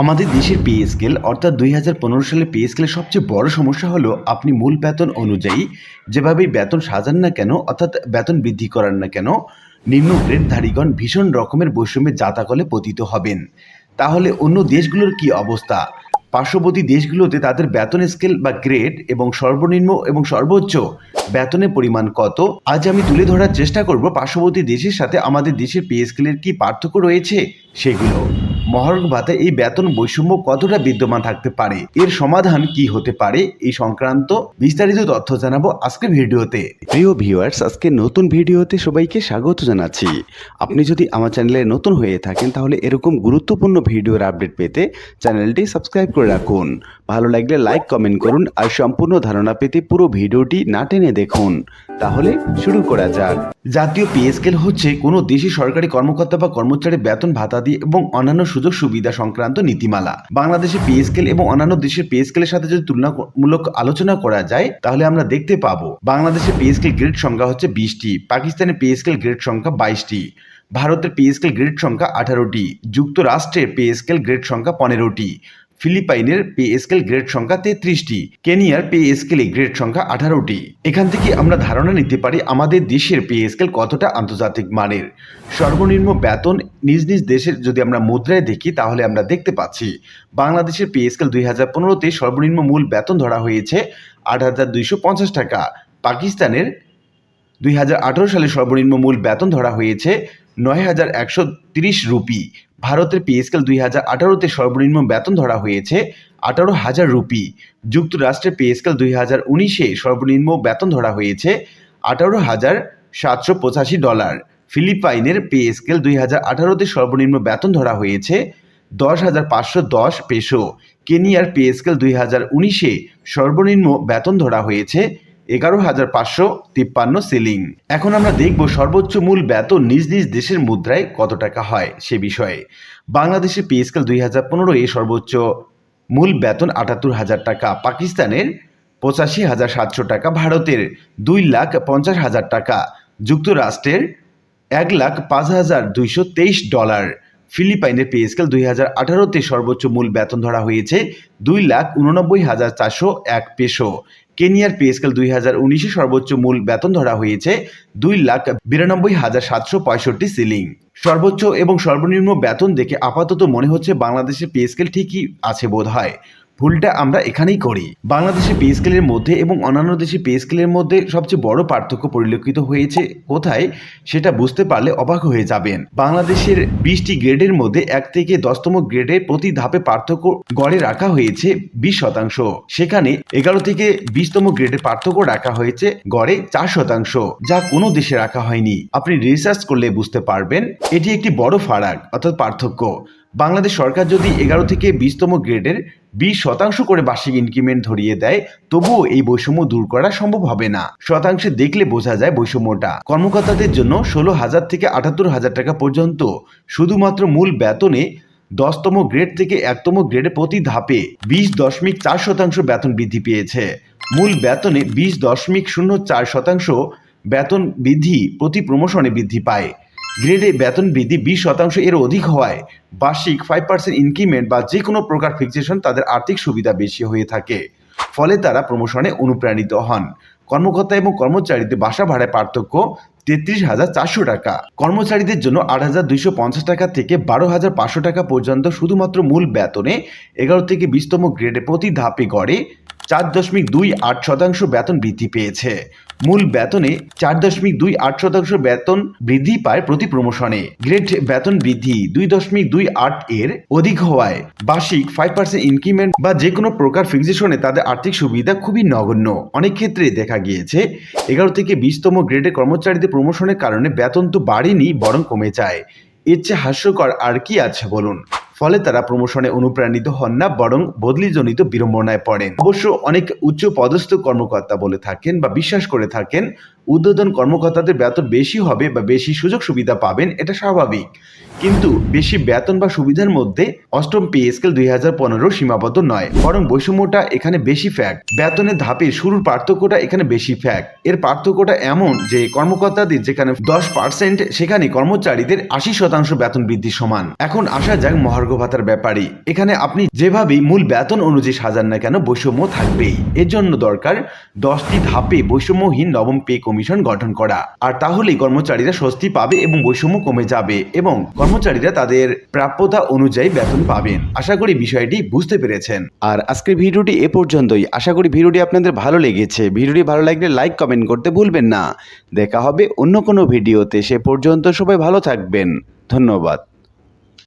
আমাদের দেশের pay scale অর্থাৎ ২০১৫ সালের পে স্কেলের সবচেয়ে বড় সমস্যা হলো আপনি মূল বেতন অনুযায়ী যেভাবেই বেতন সাজান না কেন অর্থাৎ বেতন বৃদ্ধি করান না কেন নিম্ন গ্রেডধারীগণ ভীষণ রকমের বৈষম্যের জাতাকলে পতিত হবেন। তাহলে অন্য দেশগুলোর কি অবস্থা? পার্শ্ববর্তী দেশগুলোতে তাদের বেতন স্কেল বা গ্রেড এবং সর্বনিম্ন এবং সর্বোচ্চ বেতনের পরিমাণ কত? আজ আমি তুলে ধরার চেষ্টা করব পার্শ্ববর্তী দেশের সাথে আমাদের দেশের পে স্কেলের কি পার্থক্য রয়েছে সেগুলো। মহার্ঘ ভাতায় এই বেতন বৈষম্য কতটা বিদ্যমান থাকতে পারে, এর সমাধান কি হতে পারে, এই সংক্রান্ত বিস্তারিত তথ্য জানাবো আজকের ভিডিওতে। প্রিয় ভিউয়ার্স, আজকে নতুন ভিডিওতে সবাইকে স্বাগত জানাচ্ছি। আপনি যদি আমার চ্যানেলে নতুন হয়ে থাকেন তাহলে এরকম গুরুত্বপূর্ণ ভিডিওর আপডেট পেতে চ্যানেলটি সাবস্ক্রাইব করে রাখুন। ভালো লাগলে লাইক কমেন্ট করুন আর সম্পূর্ণ ধারণা পেতে পুরো ভিডিওটি না টেনে দেখুন। তাহলে শুরু করা যাক। জাতীয় পে স্কেল হচ্ছে কোনো দেশের সরকারি কর্মকর্তা বা কর্মচারীর বেতন ভাতা দিয়ে এবং অন্যান্য সুযোগ সুবিধা সংক্রান্ত নীতিমালা। বাংলাদেশের পে স্কেল এবং অন্যান্য দেশের পে স্কেলের সাথে যদি তুলনামূলক আলোচনা করা যায় তাহলে আমরা দেখতে পাবো বাংলাদেশের পে স্কেল গ্রেড সংখ্যা হচ্ছে 20টি, পাকিস্তানের পে স্কেল গ্রেড সংখ্যা 22টি, ভারতের পে স্কেল গ্রেড সংখ্যা 18টি, যুক্তরাষ্ট্রের পে স্কেল গ্রেড সংখ্যা 15টি, ফিলিপাইনের পে স্কেল গ্রেড সংখ্যা 33টি, কেনিয়ার পে স্কেলে গ্রেড সংখ্যা 18টি। এখান থেকে আমরা ধারণা নিতে পারি আমাদের দেশের পে স্কেল কতটা আন্তর্জাতিক মানের। সর্বনিম্ন বেতন নিজ নিজ দেশের যদি আমরা মুদ্রায় দেখি তাহলে আমরা দেখতে পাচ্ছি বাংলাদেশের পে স্কেল 2015তে সর্বনিম্ন মূল বেতন ধরা হয়েছে 8,250 টাকা, পাকিস্তানের 2018 সালে সর্বনিম্ন মূল বেতন ধরা হয়েছে 9,130 রুপি, ভারতের পে স্কেল 2018তে সর্বনিম্ন বেতন ধরা হয়েছে 18,000 রুপি, যুক্তরাষ্ট্রের পে স্কেল 2019-এ সর্বনিম্ন বেতন ধরা হয়েছে 18,785 ডলার, ফিলিপাইনের পে স্কেল 2018তে সর্বনিম্ন বেতন ধরা হয়েছে 10,510 পেসো, কেনিয়ার পে স্কেল 2019-এ সর্বনিম্ন বেতন ধরা হয়েছে 11,553 সিলিং। এখন আমরা দেখব সর্বোচ্চ মূল বেতন নিজ নিজ দেশের মুদ্রায় কত টাকা হয় সে বিষয়ে। বাংলাদেশের পে স্কেল 2015-এ সর্বোচ্চ মূল বেতন 78,000 টাকা, পাকিস্তানের 85,700 টাকা, ভারতের 2,50,000 টাকা, যুক্তরাষ্ট্রের 1,05,223 ডলার, ফিলিপাইনের পে স্কেল 2018তে সর্বোচ্চ মূল বেতন ধরা হয়েছে 2,89,401 পেসো, কেনিয়ার পে স্কেল 2019-এ সর্বোচ্চ মূল বেতন ধরা হয়েছে 2,92,765 সিলিং। সর্বোচ্চ এবং সর্বনিম্ন বেতন দেখে আপাতত মনে হচ্ছে বাংলাদেশের পে স্কেল ঠিকই আছে বোধ হয়। ভুলটা আমরা এখানেই করি। বাংলাদেশের পে স্কেলের মধ্যে এবং অন্যান্য দেশের পে স্কেলের মধ্যে সবচেয়ে বড় পার্থক্য পরিলক্ষিত হয়েছে কোথায় সেটা বুঝতে পারলে অবাক হয়ে যাবেন। বাংলাদেশের 20টি গ্রেডের মধ্যে 1 থেকে 10তম গ্রেডে প্রতি ধাপে পার্থক্য গড়ে রাখা হয়েছে 20%, সেখানে 11 থেকে 20তম গ্রেডের পার্থক্য রাখা হয়েছে গড়ে 4%, যা কোনো দেশে রাখা হয়নি। আপনি রিসার্চ করলে বুঝতে পারবেন এটি একটি বড় ফারাক অর্থাৎ পার্থক্য। বাংলাদেশ সরকার যদি 11 থেকে 20তম গ্রেডের 20% করে বার্ষিক ইনক্রিমেন্ট ধরিয়ে দেয় তবুও এই বৈষম্য দূর করা সম্ভব হবে না। শতাংশে দেখলে বোঝা যায় বৈষম্যটা। কর্মকর্তাদের জন্য 16,000 থেকে 78,000 টাকা পর্যন্ত শুধুমাত্র মূল বেতনে 10তম গ্রেড থেকে 1তম গ্রেডে প্রতি ধাপে 20.4% বেতন বৃদ্ধি পেয়েছে। মূল বেতনে 20.04% বেতন বৃদ্ধি প্রতি প্রমোশনে বৃদ্ধি পায়। গ্রেডে বেতন বৃদ্ধি 20% এর অধিক হওয়ায় বার্ষিক 5% ইনক্রিমেন্ট বা যে কোনো প্রকার ফিক্সেশন তাদের আর্থিক সুবিধা বেশি হয়ে থাকে, ফলে তারা প্রমোশনে অনুপ্রাণিত হন। কর্মকর্তা এবং কর্মচারীদের বাসা ভাড়ায় পার্থক্য 33,400 টাকা, কর্মচারীদের জন্য 8,250 টাকা থেকে 12,500 টাকা পর্যন্ত শুধুমাত্র মূল বেতনে 11 থেকে 20তম গ্রেডে প্রতি ধাপে গড়ে 4.28% বেতন বৃদ্ধি পেয়েছে। মূল বেতনে 4.28% বেতন বৃদ্ধি পায় প্রতি প্রমোশনে। গ্রেড বেতন বৃদ্ধি 2.28 এর অধিক হওয়ায় বার্ষিক 5% ইনক্রিমেন্ট বা যে কোনো প্রকার ফিক্সেশনে তাদের আর্থিক সুবিধা খুবই নগণ্য। অনেক ক্ষেত্রে দেখা গিয়েছে 11 থেকে 20তম গ্রেডের কর্মচারীদের প্রমোশনের কারণে বেতন তো বাড়েনি বরং কমে যায়। এর চেয়ে হাস্যকর আর কি আছে বলুন। ফলে তারা প্রমোশনে অনুপ্রাণিত হন না বরং বদলিজনিত বিড়ম্বনায় পড়েন। অবশ্য অনেক উচ্চ পদস্থ কর্মকর্তা বলে থাকেন বা বিশ্বাস করে থাকেন ঊর্ধ্বতন কর্মকর্তাদের বেতন বেশি হবে বা বেশি সুযোগ সুবিধা পাবেন, এটা স্বাভাবিক। কিন্তু বেশি বেতন বা সুবিধার মধ্যে 8ম পে স্কেল 2015 সীমাবদ্ধ নয়, বরং বৈষম্যটা এখানে বেশি ফ্যাক্ট। বেতনের ধাপের শুরুর পার্থক্যটা এখানে বেশি ফ্যাক্ট। এর পার্থক্যটা এমন যে কর্মকর্তাদের যেখানে 10% সেখানে কর্মচারীদের 80% বেতন বৃদ্ধি সমান। এখন আসা যাক মহার্ঘ মহার্ঘ ভাতার ব্যাপারে এখানে আপনি যেভাবেই মূল বেতন অনুযায়ী সাজান না কেন বৈষম্য থাকবেই। এর জন্য দরকার 10টি ধাপে বৈষম্যহীন নবম পে কমিশন গঠন করা। আর তাহলেই কর্মচারীরা স্বস্তি পাবে এবং বৈষম্য কমে যাবে এবং কর্মচারীরা তাদের প্রাপ্যতা অনুযায়ী বেতন পাবেন। আশা করি বিষয়টি বুঝতে পেরেছেন। আর আজকের ভিডিওটি এ পর্যন্তই। আশা করি ভিডিওটি আপনাদের ভালো লেগেছে। ভিডিওটি ভালো লাগলে লাইক কমেন্ট করতে ভুলবেন না। দেখা হবে অন্য কোনো ভিডিওতে। সে পর্যন্ত সবাই ভালো থাকবেন। ধন্যবাদ।